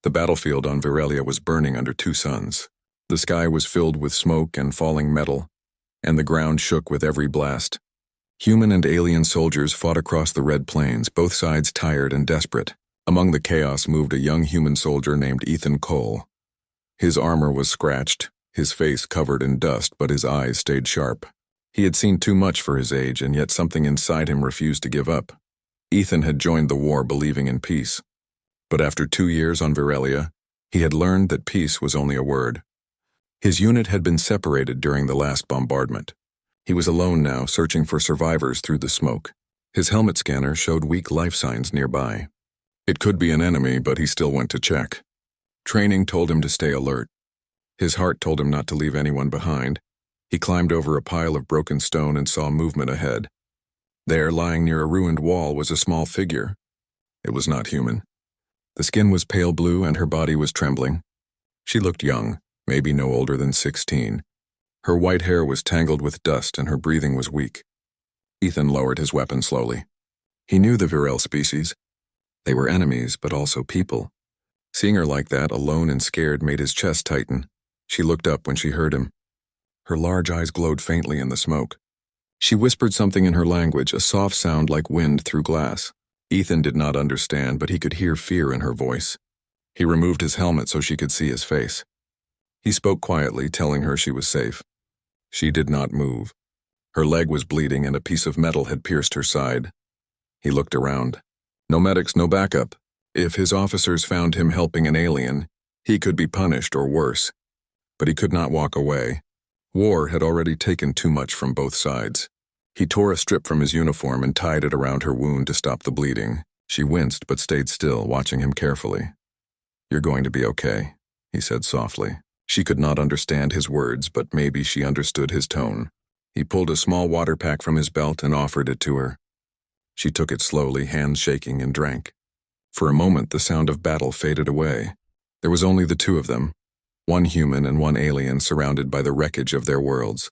The battlefield on Virelia was burning under two suns. The sky was filled with smoke and falling metal, and the ground shook with every blast. Human and alien soldiers fought across the red plains, both sides tired and desperate. Among the chaos moved a young human soldier named Ethan Cole. His armor was scratched, his face covered in dust, but his eyes stayed sharp. He had seen too much for his age, and yet something inside him refused to give up. Ethan had joined the war believing in peace. But after 2 years on Virelia, he had learned that peace was only a word. His unit had been separated during the last bombardment. He was alone now, searching for survivors through the smoke. His helmet scanner showed weak life signs nearby. It could be an enemy, but he still went to check. Training told him to stay alert. His heart told him not to leave anyone behind. He climbed over a pile of broken stone and saw movement ahead. There, lying near a ruined wall, was a small figure. It was not human. The skin was pale blue and her body was trembling. She looked young, maybe no older than 16. Her white hair was tangled with dust and her breathing was weak. Ethan lowered his weapon slowly. He knew the Virel species. They were enemies, but also people. Seeing her like that, alone and scared, made his chest tighten. She looked up when she heard him. Her large eyes glowed faintly in the smoke. She whispered something in her language, a soft sound like wind through glass. Ethan did not understand, but he could hear fear in her voice. He removed his helmet so she could see his face. He spoke quietly, telling her she was safe. She did not move. Her leg was bleeding and a piece of metal had pierced her side. He looked around. No medics, no backup. If his officers found him helping an alien, he could be punished or worse. But he could not walk away. War had already taken too much from both sides. He tore a strip from his uniform and tied it around her wound to stop the bleeding. She winced but stayed still, watching him carefully. "You're going to be okay," he said softly. She could not understand his words, but maybe she understood his tone. He pulled a small water pack from his belt and offered it to her. She took it slowly, hands shaking, and drank. For a moment, the sound of battle faded away. There was only the two of them, one human and one alien surrounded by the wreckage of their worlds.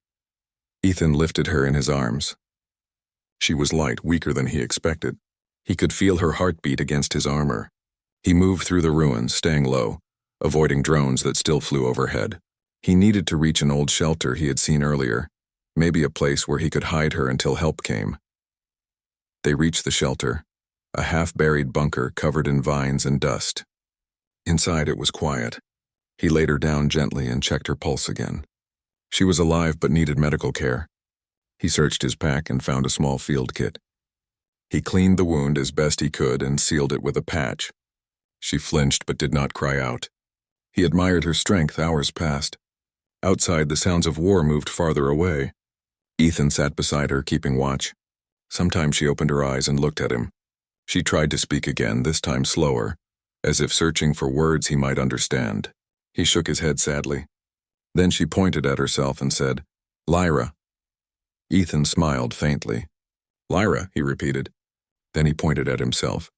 Ethan lifted her in his arms. She was light, weaker than he expected. He could feel her heartbeat against his armor. He moved through the ruins, staying low, avoiding drones that still flew overhead. He needed to reach an old shelter he had seen earlier, maybe a place where he could hide her until help came. They reached the shelter, a half-buried bunker covered in vines and dust. Inside it was quiet. He laid her down gently and checked her pulse again. She was alive but needed medical care. He searched his pack and found a small field kit. He cleaned the wound as best he could and sealed it with a patch. She flinched but did not cry out. He admired her strength. Hours passed. Outside, the sounds of war moved farther away. Ethan sat beside her, keeping watch. Sometimes she opened her eyes and looked at him. She tried to speak again, this time slower, as if searching for words he might understand. He shook his head sadly. Then she pointed at herself and said, "Lyra." Ethan smiled faintly. "Lyra," he repeated. Then he pointed at himself.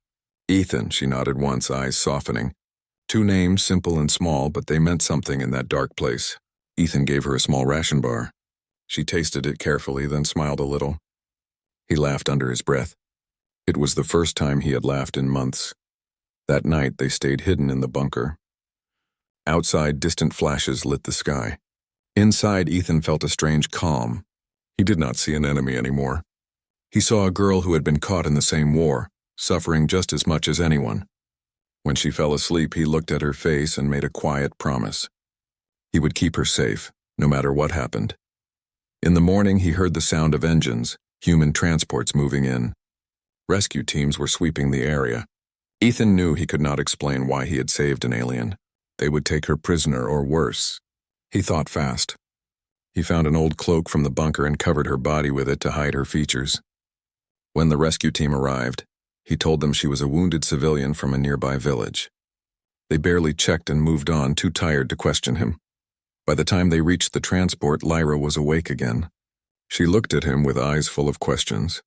"Ethan," she nodded once, eyes softening. Two names, simple and small, but they meant something in that dark place. Ethan gave her a small ration bar. She tasted it carefully, then smiled a little. He laughed under his breath. It was the first time he had laughed in months. That night they stayed hidden in the bunker. Outside, distant flashes lit the sky. Inside, Ethan felt a strange calm. He did not see an enemy anymore. He saw a girl who had been caught in the same war, suffering just as much as anyone. When she fell asleep, he looked at her face and made a quiet promise. He would keep her safe, no matter what happened. In the morning, he heard the sound of engines, human transports moving in. Rescue teams were sweeping the area. Ethan knew he could not explain why he had saved an alien. They would take her prisoner or worse. He thought fast. He found an old cloak from the bunker and covered her body with it to hide her features. When the rescue team arrived, he told them she was a wounded civilian from a nearby village. They barely checked and moved on, too tired to question him. By the time they reached the transport, Lyra was awake again. She looked at him with eyes full of questions.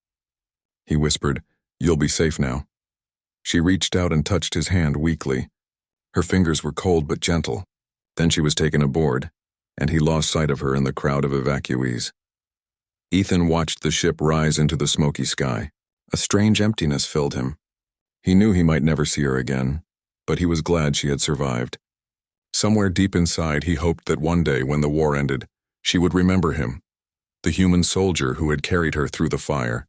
He whispered, "You'll be safe now." She reached out and touched his hand weakly. Her fingers were cold but gentle. Then she was taken aboard, and he lost sight of her in the crowd of evacuees. Ethan watched the ship rise into the smoky sky. A strange emptiness filled him. He knew he might never see her again. but he was glad she had survived. Somewhere deep inside, he hoped that one day, when the war ended, she would remember him, the human soldier who had carried her through the fire.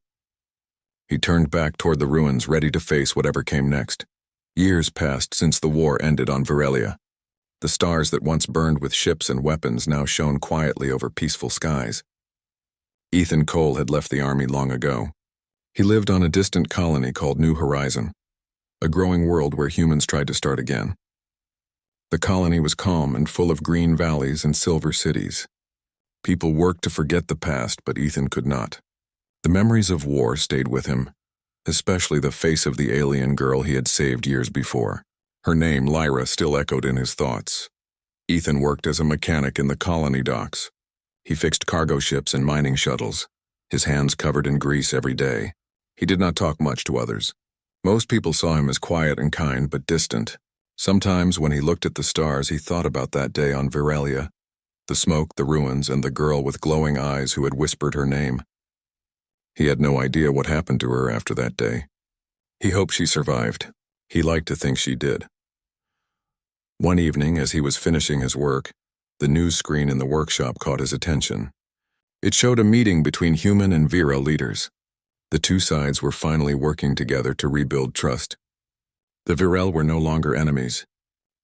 He turned back toward the ruins, ready to face whatever came next. Years passed since the war ended on Virelia. The stars that once burned with ships and weapons now shone quietly over peaceful skies. Ethan Cole had left the army long ago. He lived on a distant colony called New Horizon, a growing world where humans tried to start again. The colony was calm and full of green valleys and silver cities. People worked to forget the past, but Ethan could not. The memories of war stayed with him, especially the face of the alien girl he had saved years before. Her name, Lyra, still echoed in his thoughts. Ethan worked as a mechanic in the colony docks. He fixed cargo ships and mining shuttles, his hands covered in grease every day. He did not talk much to others. Most people saw him as quiet and kind, but distant. Sometimes when he looked at the stars, he thought about that day on Virelia, the smoke, the ruins, and the girl with glowing eyes who had whispered her name. He had no idea what happened to her after that day. He hoped she survived. He liked to think she did. One evening, as he was finishing his work, the news screen in the workshop caught his attention. It showed a meeting between human and Vira leaders. The two sides were finally working together to rebuild trust. The Virel were no longer enemies.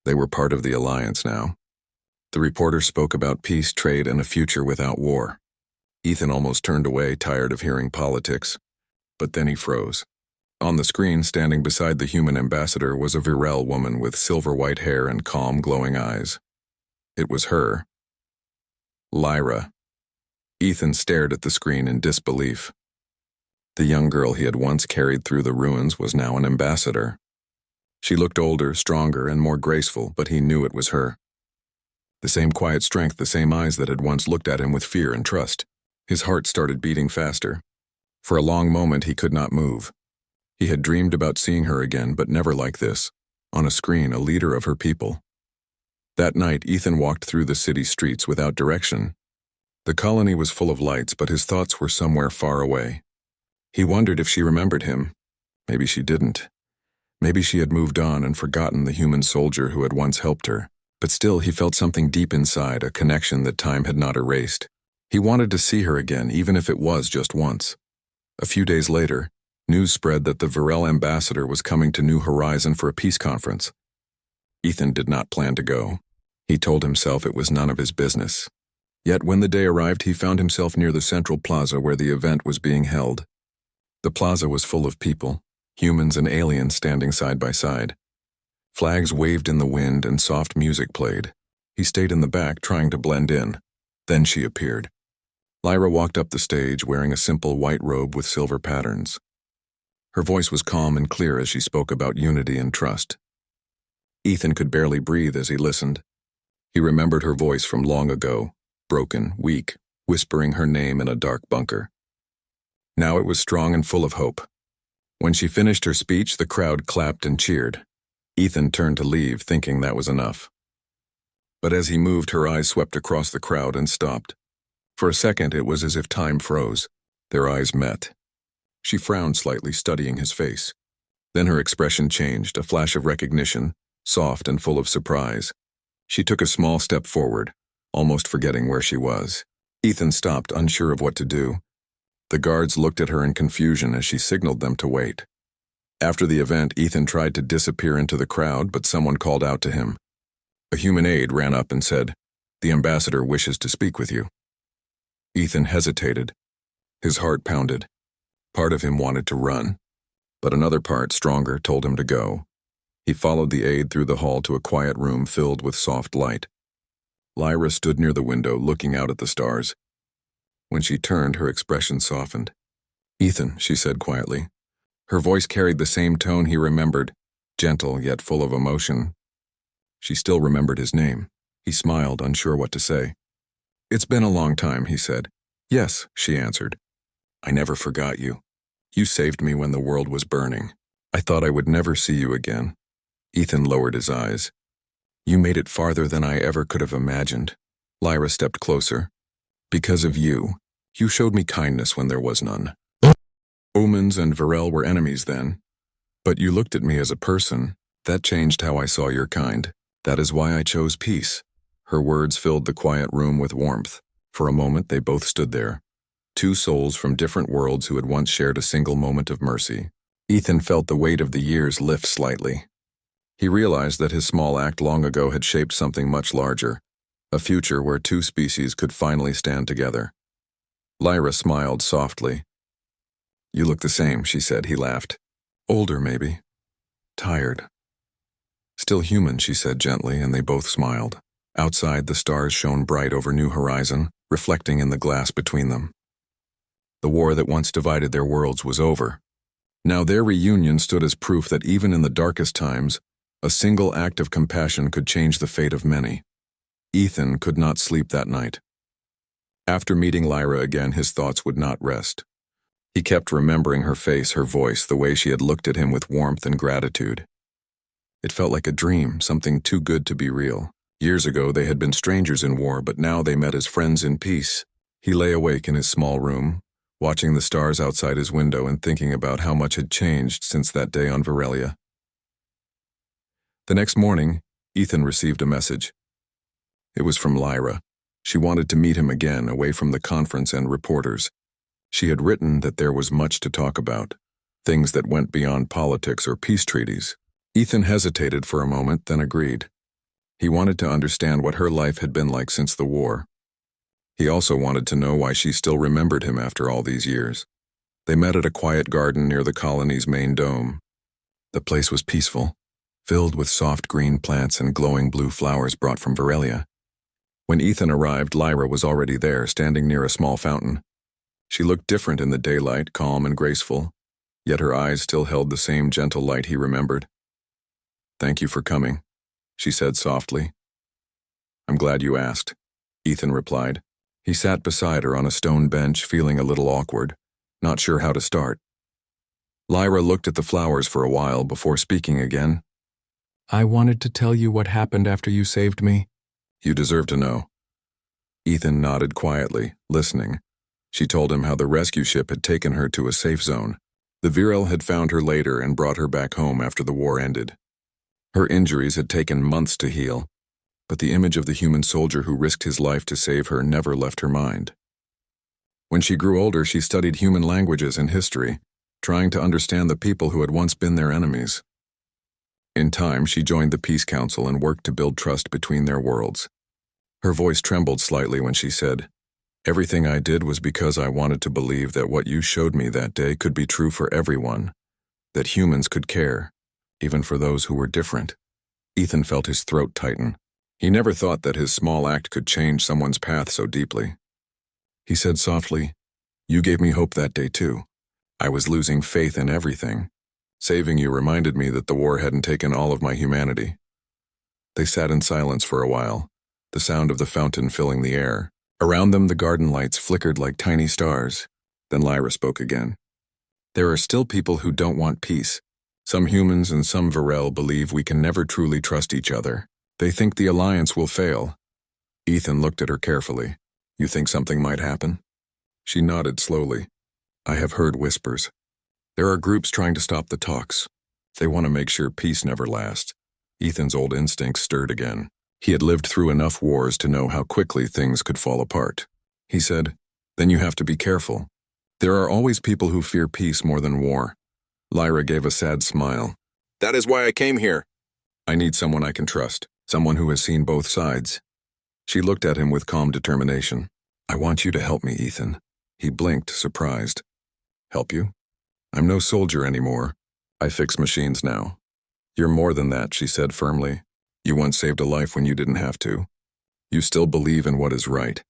They were part of the alliance now. The reporter spoke about peace, trade, and a future without war. Ethan almost turned away, tired of hearing politics. But then he froze. On the screen, standing beside the human ambassador, was a Virel woman with silver white hair and calm, glowing eyes. It was her. Lyra. Ethan stared at the screen in disbelief. The young girl he had once carried through the ruins was now an ambassador. She looked older, stronger, and more graceful, but he knew it was her. The same quiet strength, the same eyes that had once looked at him with fear and trust. His heart started beating faster. For a long moment he could not move. He had dreamed about seeing her again, but never like this, on a screen, a leader of her people. That night, Ethan walked through the city streets without direction. The colony was full of lights, but his thoughts were somewhere far away. He wondered if she remembered him. Maybe she didn't. Maybe she had moved on and forgotten the human soldier who had once helped her. But still, he felt something deep inside, a connection that time had not erased. He wanted to see her again, even if it was just once. A few days later, news spread that the Virel ambassador was coming to New Horizon for a peace conference. Ethan did not plan to go. He told himself it was none of his business. Yet when the day arrived, he found himself near the central plaza where the event was being held. The plaza was full of people, humans and aliens standing side by side. Flags waved in the wind and soft music played. He stayed in the back, trying to blend in. Then she appeared. Lyra walked up the stage wearing a simple white robe with silver patterns. Her voice was calm and clear as she spoke about unity and trust. Ethan could barely breathe as he listened. He remembered her voice from long ago, broken, weak, whispering her name in a dark bunker. Now it was strong and full of hope. When she finished her speech, the crowd clapped and cheered. Ethan turned to leave, thinking that was enough. But as he moved, her eyes swept across the crowd and stopped. For a second, it was as if time froze. Their eyes met. She frowned slightly, studying his face. Then her expression changed, a flash of recognition, soft and full of surprise. She took a small step forward, almost forgetting where she was. Ethan stopped, unsure of what to do. The guards looked at her in confusion as she signaled them to wait. After the event, Ethan tried to disappear into the crowd, but someone called out to him. A human aide ran up and said, "The ambassador wishes to speak with you." Ethan hesitated. His heart pounded. Part of him wanted to run, but another part, stronger, told him to go. He followed the aide through the hall to a quiet room filled with soft light. Lyra stood near the window, looking out at the stars. When she turned, her expression softened. "Ethan," she said quietly. Her voice carried the same tone he remembered, gentle yet full of emotion. She still remembered his name. He smiled, unsure what to say. "It's been a long time," he said. "Yes," she answered. "I never forgot you. You saved me when the world was burning. I thought I would never see you again." Ethan lowered his eyes. "You made it farther than I ever could have imagined." Lyra stepped closer. "Because of you, you showed me kindness when there was none. Omens and Virel were enemies then, but you looked at me as a person, That changed how I saw your kind. That is why I chose peace. Her words filled the quiet room with warmth. For a moment, they both stood there. Two souls from different worlds who had once shared a single moment of mercy. Ethan felt the weight of the years lift slightly. He realized that his small act long ago had shaped something much larger, a future where two species could finally stand together. Lyra smiled softly. "You look the same," she said. He laughed. "Older, maybe. Tired." "Still human," she said gently, and they both smiled. Outside, the stars shone bright over New Horizon, reflecting in the glass between them. The war that once divided their worlds was over. Now their reunion stood as proof that even in the darkest times, a single act of compassion could change the fate of many. Ethan could not sleep that night. After meeting Lyra again, his thoughts would not rest. He kept remembering her face, her voice, the way she had looked at him with warmth and gratitude. It felt like a dream, something too good to be real. Years ago, they had been strangers in war, but now they met as friends in peace. He lay awake in his small room, watching the stars outside his window and thinking about how much had changed since that day on Varelia. The next morning, Ethan received a message. It was from Lyra. She wanted to meet him again, away from the conference and reporters. She had written that there was much to talk about, things that went beyond politics or peace treaties. Ethan hesitated for a moment, then agreed. He wanted to understand what her life had been like since the war. He also wanted to know why she still remembered him after all these years. They met at a quiet garden near the colony's main dome. The place was peaceful, filled with soft green plants and glowing blue flowers brought from Varelia. When Ethan arrived, Lyra was already there, standing near a small fountain. She looked different in the daylight, calm and graceful, yet her eyes still held the same gentle light he remembered. "Thank you for coming," she said softly. "I'm glad you asked," Ethan replied. He sat beside her on a stone bench, feeling a little awkward, not sure how to start. Lyra looked at the flowers for a while before speaking again. "I wanted to tell you what happened after you saved me." "You deserve to know." Ethan nodded quietly, listening. She told him how the rescue ship had taken her to a safe zone. The Virel had found her later and brought her back home after the war ended. Her injuries had taken months to heal, but the image of the human soldier who risked his life to save her never left her mind. When she grew older, she studied human languages and history, trying to understand the people who had once been their enemies. In time, she joined the Peace Council and worked to build trust between their worlds. Her voice trembled slightly when she said, "Everything I did was because I wanted to believe that what you showed me that day could be true for everyone, that humans could care, even for those who were different." Ethan felt his throat tighten. He never thought that his small act could change someone's path so deeply. He said softly, "You gave me hope that day too. I was losing faith in everything. Saving you reminded me that the war hadn't taken all of my humanity." They sat in silence for a while, the sound of the fountain filling the air. Around them, the garden lights flickered like tiny stars. Then Lyra spoke again. "There are still people who don't want peace. Some humans and some Virel believe we can never truly trust each other. They think the alliance will fail." Ethan looked at her carefully. "You think something might happen?" She nodded slowly. "I have heard whispers. There are groups trying to stop the talks. They want to make sure peace never lasts." Ethan's old instincts stirred again. He had lived through enough wars to know how quickly things could fall apart. He said, "Then you have to be careful. There are always people who fear peace more than war." Lyra gave a sad smile. "That is why I came here. I need someone I can trust, someone who has seen both sides." She looked at him with calm determination. "I want you to help me, Ethan." He blinked, surprised. "Help you? I'm no soldier anymore. I fix machines now." "You're more than that," she said firmly. "You once saved a life when you didn't have to. You still believe in what is right."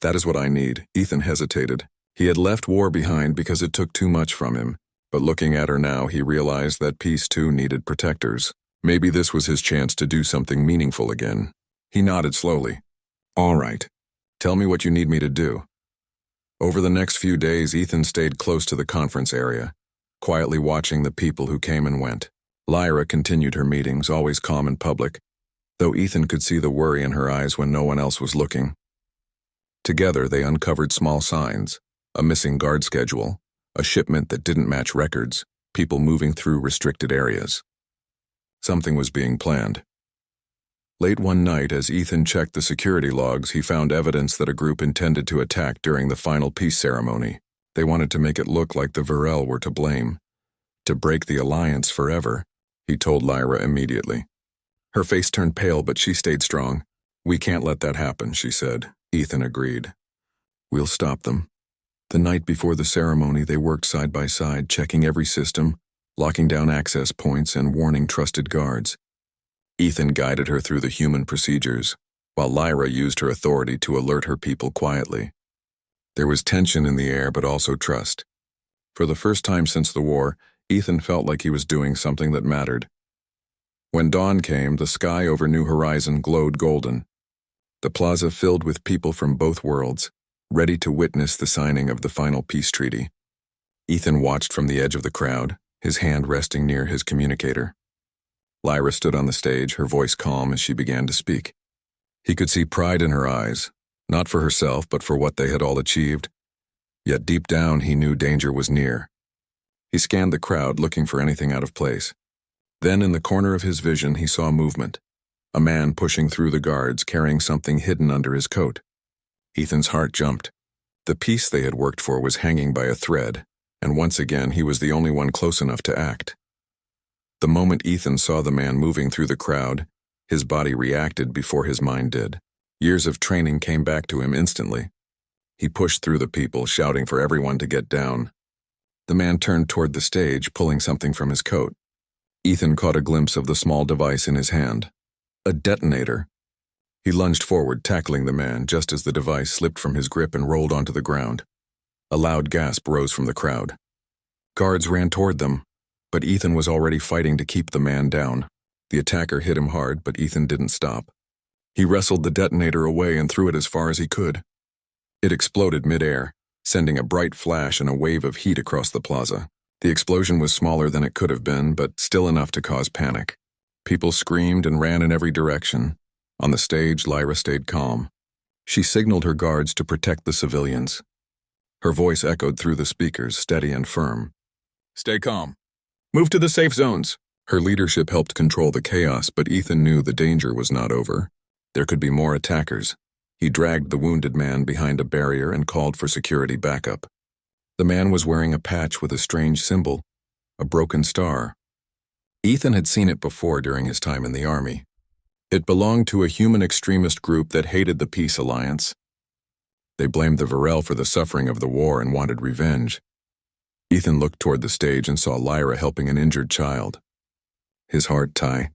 "That is what I need." Ethan hesitated. He had left war behind because it took too much from him, but looking at her now, he realized that peace too needed protectors. Maybe this was his chance to do something meaningful again. He nodded slowly. "All right. Tell me what you need me to do." Over the next few days, Ethan stayed close to the conference area, quietly watching the people who came and went. Lyra continued her meetings, always calm in public, though Ethan could see the worry in her eyes when no one else was looking. Together, they uncovered small signs, a missing guard schedule, a shipment that didn't match records, people moving through restricted areas. Something was being planned. Late one night, as Ethan checked the security logs, he found evidence that a group intended to attack during the final peace ceremony. They wanted to make it look like the Varel were to blame. To break the alliance forever, he told Lyra immediately. Her face turned pale, but she stayed strong. We can't let that happen, she said. Ethan agreed. We'll stop them. The night before the ceremony, they worked side by side, checking every system, locking down access points, and warning trusted guards. Ethan guided her through the human procedures, while Lyra used her authority to alert her people quietly. There was tension in the air, but also trust. For the first time since the war, Ethan felt like he was doing something that mattered. When dawn came, the sky over New Horizon glowed golden. The plaza filled with people from both worlds, ready to witness the signing of the final peace treaty. Ethan watched from the edge of the crowd, his hand resting near his communicator. Lyra stood on the stage, her voice calm as she began to speak. He could see pride in her eyes, not for herself, but for what they had all achieved. Yet deep down, he knew danger was near. He scanned the crowd, looking for anything out of place. Then, in the corner of his vision, he saw movement. A man pushing through the guards, carrying something hidden under his coat. Ethan's heart jumped. The peace they had worked for was hanging by a thread, and once again, he was the only one close enough to act. The moment Ethan saw the man moving through the crowd, his body reacted before his mind did. Years of training came back to him instantly. He pushed through the people, shouting for everyone to get down. The man turned toward the stage, pulling something from his coat. Ethan caught a glimpse of the small device in his hand. A detonator. He lunged forward, tackling the man, just as the device slipped from his grip and rolled onto the ground. A loud gasp rose from the crowd. Guards ran toward them, but Ethan was already fighting to keep the man down. The attacker hit him hard, but Ethan didn't stop. He wrestled the detonator away and threw it as far as he could. It exploded mid-air, sending a bright flash and a wave of heat across the plaza. The explosion was smaller than it could have been, but still enough to cause panic. People screamed and ran in every direction. On the stage, Lyra stayed calm. She signaled her guards to protect the civilians. Her voice echoed through the speakers, steady and firm. Stay calm. Move to the safe zones. Her leadership helped control the chaos, but Ethan knew the danger was not over. There could be more attackers. He dragged the wounded man behind a barrier and called for security backup. The man was wearing a patch with a strange symbol, a broken star. Ethan had seen it before during his time in the army. It belonged to a human extremist group that hated the Peace Alliance. They blamed the Varel for the suffering of the war and wanted revenge. Ethan looked toward the stage and saw Lyra helping an injured child. His heart tightened.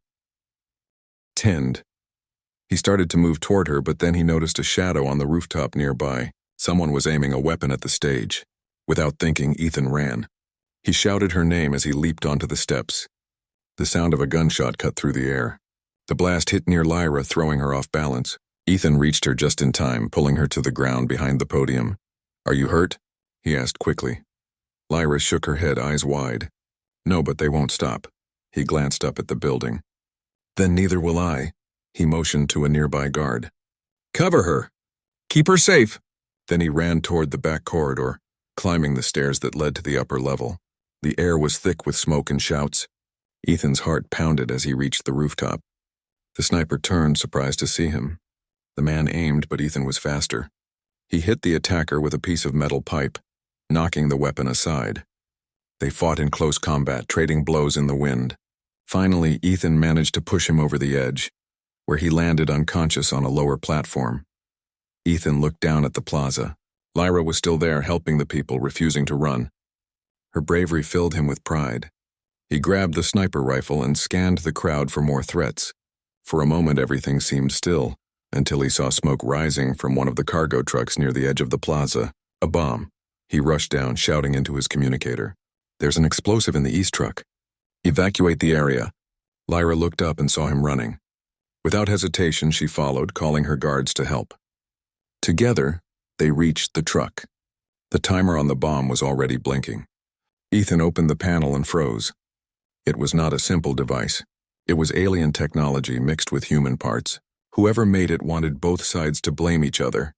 He started to move toward her, but then he noticed a shadow on the rooftop nearby. Someone was aiming a weapon at the stage. Without thinking, Ethan ran. He shouted her name as he leaped onto the steps. The sound of a gunshot cut through the air. The blast hit near Lyra, throwing her off balance. Ethan reached her just in time, pulling her to the ground behind the podium. Are you hurt? He asked quickly. Lyra shook her head, eyes wide. No, but they won't stop. He glanced up at the building. Then neither will I. He motioned to a nearby guard. Cover her! Keep her safe! Then he ran toward the back corridor, climbing the stairs that led to the upper level. The air was thick with smoke and shouts. Ethan's heart pounded as he reached the rooftop. The sniper turned, surprised to see him. The man aimed, but Ethan was faster. He hit the attacker with a piece of metal pipe, knocking the weapon aside. They fought in close combat, trading blows in the wind. Finally, Ethan managed to push him over the edge, where he landed unconscious on a lower platform. Ethan looked down at the plaza. Lyra was still there, helping the people, refusing to run. Her bravery filled him with pride. He grabbed the sniper rifle and scanned the crowd for more threats. For a moment, everything seemed still, until he saw smoke rising from one of the cargo trucks near the edge of the plaza. A bomb. He rushed down, shouting into his communicator. There's an explosive in the east truck. Evacuate the area. Lyra looked up and saw him running. Without hesitation, she followed, calling her guards to help. Together, they reached the truck. The timer on the bomb was already blinking. Ethan opened the panel and froze. It was not a simple device. It was alien technology mixed with human parts. Whoever made it wanted both sides to blame each other.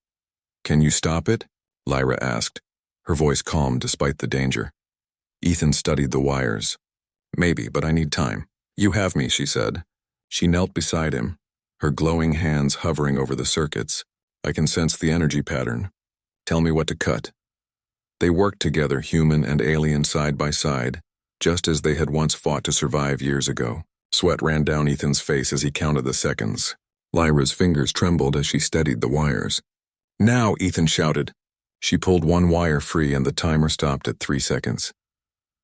Can you stop it? Lyra asked, her voice calm despite the danger. Ethan studied the wires. Maybe, but I need time. You have me, she said. She knelt beside him, her glowing hands hovering over the circuits. I can sense the energy pattern. Tell me what to cut. They worked together, human and alien side by side, just as they had once fought to survive years ago. Sweat ran down Ethan's face as he counted the seconds. Lyra's fingers trembled as she steadied the wires. Now, Ethan shouted. She pulled one wire free and the timer stopped at 3 seconds.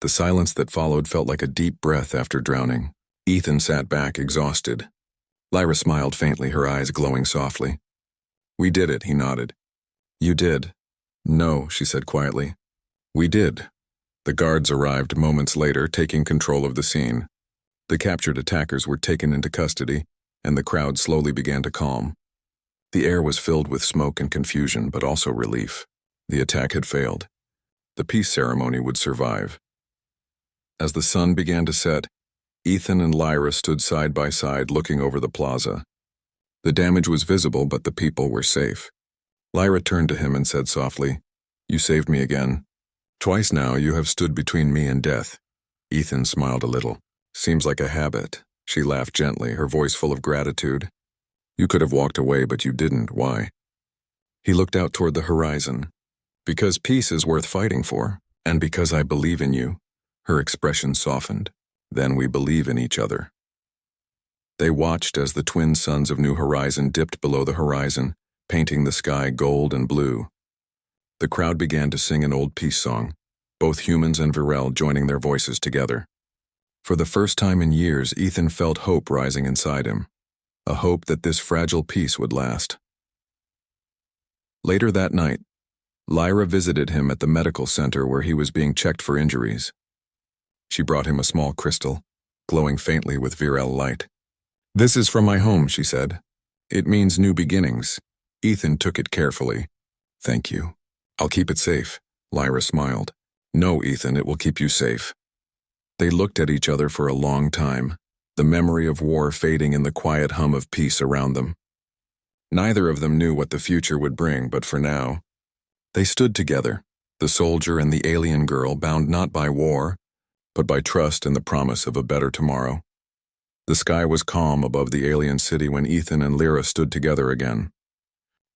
The silence that followed felt like a deep breath after drowning. Ethan sat back, exhausted. Lyra smiled faintly, her eyes glowing softly. We did it, he nodded. You did. No, she said quietly. We did. The guards arrived moments later, taking control of the scene. The captured attackers were taken into custody, and the crowd slowly began to calm. The air was filled with smoke and confusion, but also relief. The attack had failed. The peace ceremony would survive. As the sun began to set, Ethan and Lyra stood side by side looking over the plaza. The damage was visible, but the people were safe. Lyra turned to him and said softly, You saved me again. Twice now you have stood between me and death. Ethan smiled a little. Seems like a habit. She laughed gently, her voice full of gratitude. You could have walked away, but you didn't. Why? He looked out toward the horizon. Because peace is worth fighting for, and because I believe in you. Her expression softened. Then we believe in each other. They watched as the twin suns of New Horizon dipped below the horizon, painting the sky gold and blue. The crowd began to sing an old peace song, both humans and Virel joining their voices together. For the first time in years, Ethan felt hope rising inside him, a hope that this fragile peace would last. Later that night, Lyra visited him at the medical center where he was being checked for injuries. She brought him a small crystal, glowing faintly with Virel light. This is from my home, she said. It means new beginnings. Ethan took it carefully. Thank you. I'll keep it safe. Lyra smiled. No, Ethan, it will keep you safe. They looked at each other for a long time, the memory of war fading in the quiet hum of peace around them. Neither of them knew what the future would bring, but for now, they stood together, the soldier and the alien girl, bound not by war, but by trust and the promise of a better tomorrow. The sky was calm above the alien city when Ethan and Lyra stood together again.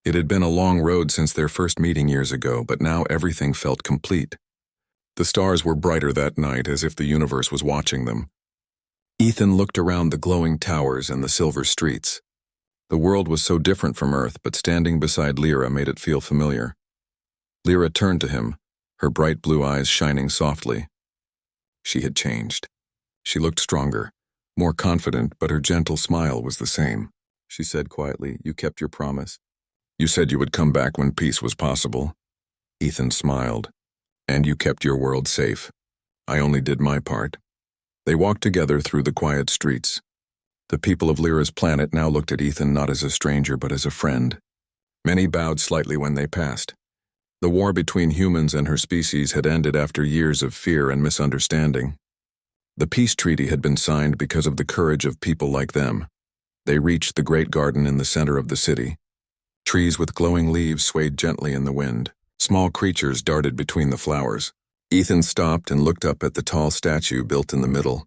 It had been a long road since their first meeting years ago, but now everything felt complete. The stars were brighter that night, as if the universe was watching them. Ethan looked around the glowing towers and the silver streets. The world was so different from Earth, but standing beside Lyra made it feel familiar. Lyra turned to him, her bright blue eyes shining softly. She had changed. She looked stronger, more confident, but her gentle smile was the same. She said quietly, You kept your promise. You said you would come back when peace was possible. Ethan smiled. And you kept your world safe. I only did my part. They walked together through the quiet streets. The people of Lyra's planet now looked at Ethan not as a stranger but as a friend. Many bowed slightly when they passed. The war between humans and her species had ended after years of fear and misunderstanding. The peace treaty had been signed because of the courage of people like them. They reached the great garden in the center of the city. Trees with glowing leaves swayed gently in the wind. Small creatures darted between the flowers. Ethan stopped and looked up at the tall statue built in the middle.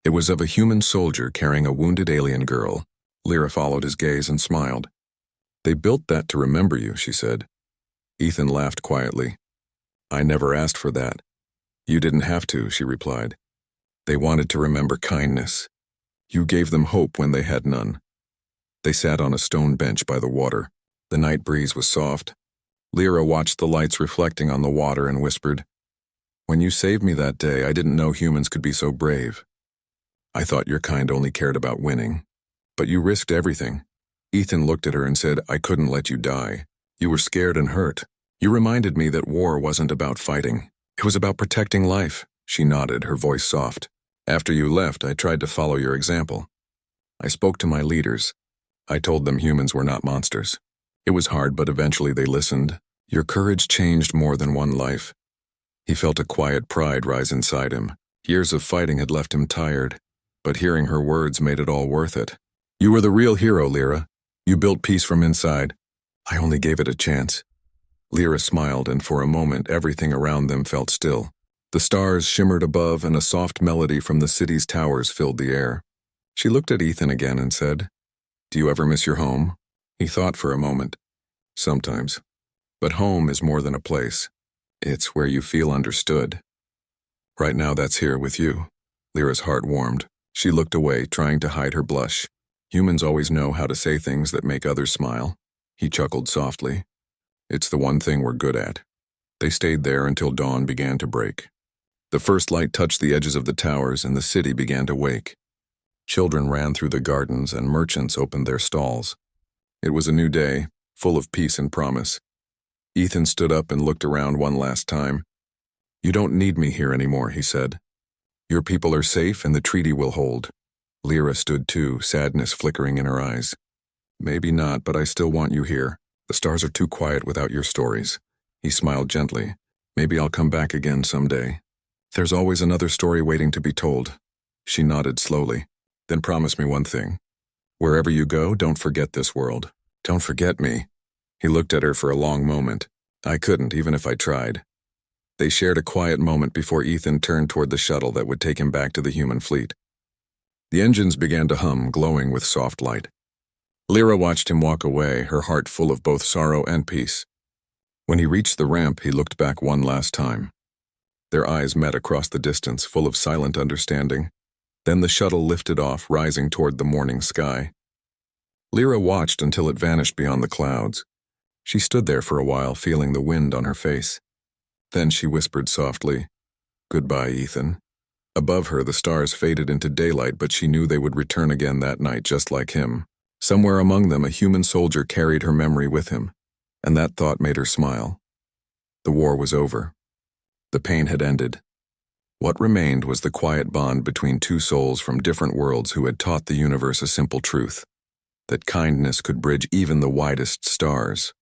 It was of a human soldier carrying a wounded alien girl. Lyra followed his gaze and smiled. They built that to remember you, she said. Ethan laughed quietly. I never asked for that. You didn't have to, she replied. They wanted to remember kindness. You gave them hope when they had none. They sat on a stone bench by the water. The night breeze was soft. Lyra watched the lights reflecting on the water and whispered, When you saved me that day, I didn't know humans could be so brave. I thought your kind only cared about winning. But you risked everything. Ethan looked at her and said, I couldn't let you die. You were scared and hurt. You reminded me that war wasn't about fighting. It was about protecting life. She nodded, her voice soft. After you left, I tried to follow your example. I spoke to my leaders. I told them humans were not monsters. It was hard, but eventually they listened. Your courage changed more than one life. He felt a quiet pride rise inside him. Years of fighting had left him tired, but hearing her words made it all worth it. You were the real hero, Lyra. You built peace from inside. I only gave it a chance. Lyra smiled, and for a moment everything around them felt still. The stars shimmered above and a soft melody from the city's towers filled the air. She looked at Ethan again and said, "Do you ever miss your home?" He thought for a moment. "Sometimes. But home is more than a place. It's where you feel understood." "Right now that's here with you." Lyra's heart warmed. She looked away, trying to hide her blush. Humans always know how to say things that make others smile. He chuckled softly. "It's the one thing we're good at." They stayed there until dawn began to break. The first light touched the edges of the towers and the city began to wake. Children ran through the gardens and merchants opened their stalls. It was a new day, full of peace and promise. Ethan stood up and looked around one last time. "You don't need me here anymore," he said. "Your people are safe and the treaty will hold." Lyra stood too, sadness flickering in her eyes. "Maybe not, but I still want you here. The stars are too quiet without your stories." He smiled gently. "Maybe I'll come back again someday. There's always another story waiting to be told." She nodded slowly. "Then promise me one thing. Wherever you go, don't forget this world." "Don't forget me." He looked at her for a long moment. "I couldn't, even if I tried." They shared a quiet moment before Ethan turned toward the shuttle that would take him back to the human fleet. The engines began to hum, glowing with soft light. Lyra watched him walk away, her heart full of both sorrow and peace. When he reached the ramp, he looked back one last time. Their eyes met across the distance, full of silent understanding. Then the shuttle lifted off, rising toward the morning sky. Lyra watched until it vanished beyond the clouds. She stood there for a while, feeling the wind on her face. Then she whispered softly, "Goodbye, Ethan." Above her, the stars faded into daylight, but she knew they would return again that night just like him. Somewhere among them, a human soldier carried her memory with him, and that thought made her smile. The war was over. The pain had ended. What remained was the quiet bond between two souls from different worlds who had taught the universe a simple truth, that kindness could bridge even the widest stars.